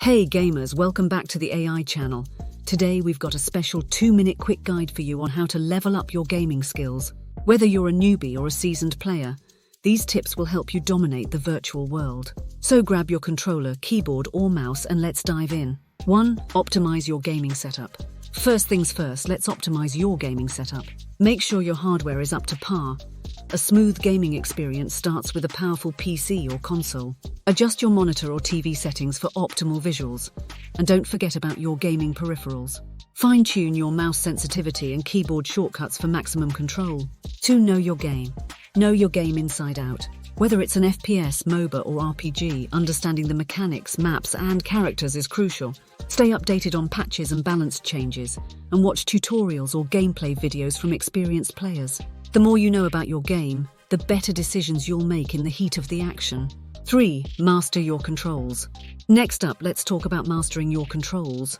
Hey gamers, welcome back to the AI channel. Today we've got a special 2-minute quick guide for you on how to level up your gaming skills. Whether you're a newbie or a seasoned player, these tips will help you dominate the virtual world. So grab your controller, keyboard or mouse and let's dive in. 1. Optimize your gaming setup. First things first, let's optimize your gaming setup. Make sure your hardware is up to par. A smooth gaming experience starts with a powerful PC or console. Adjust your monitor or TV settings for optimal visuals. And don't forget about your gaming peripherals. Fine-tune your mouse sensitivity and keyboard shortcuts for maximum control. 2. Know your game. Know your game inside out. Whether it's an FPS, MOBA or RPG, understanding the mechanics, maps and characters is crucial. Stay updated on patches and balance changes, and watch tutorials or gameplay videos from experienced players. The more you know about your game, the better decisions you'll make in the heat of the action. 3. Master your controls. Next up, let's talk about mastering your controls.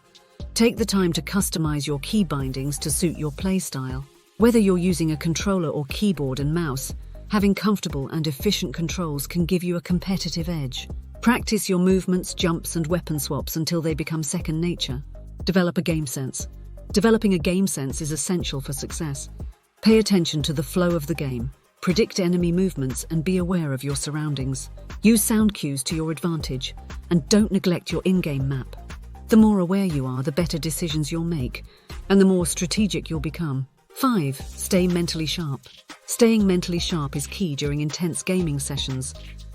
Take the time to customize your key bindings to suit your playstyle. Whether you're using a controller or keyboard and mouse, having comfortable and efficient controls can give you a competitive edge. Practice your movements, jumps, and weapon swaps until they become second nature. Develop a game sense. Developing a game sense is essential for success. Pay attention to the flow of the game, predict enemy movements, and be aware of your surroundings. Use sound cues to your advantage, and don't neglect your in-game map. The more aware you are, the better decisions you'll make, and the more strategic you'll become. 5. Stay mentally sharp. Staying mentally sharp is key during intense gaming sessions.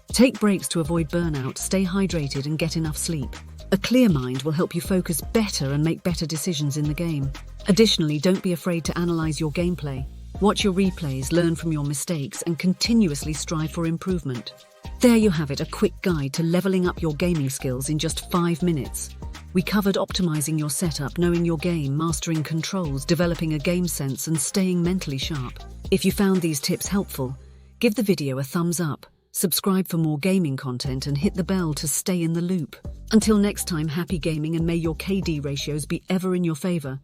Take breaks to avoid burnout, stay hydrated, and get enough sleep. A clear mind will help you focus better and make better decisions in the game. Additionally, don't be afraid to analyze your gameplay. Watch your replays, learn from your mistakes, and continuously strive for improvement. There you have it, a quick guide to leveling up your gaming skills in just 5 minutes. We covered optimizing your setup, knowing your game, mastering controls, developing a game sense, and staying mentally sharp. If you found these tips helpful, give the video a thumbs up, subscribe for more gaming content, and hit the bell to stay in the loop. Until next time, happy gaming and may your KD ratios be ever in your favor.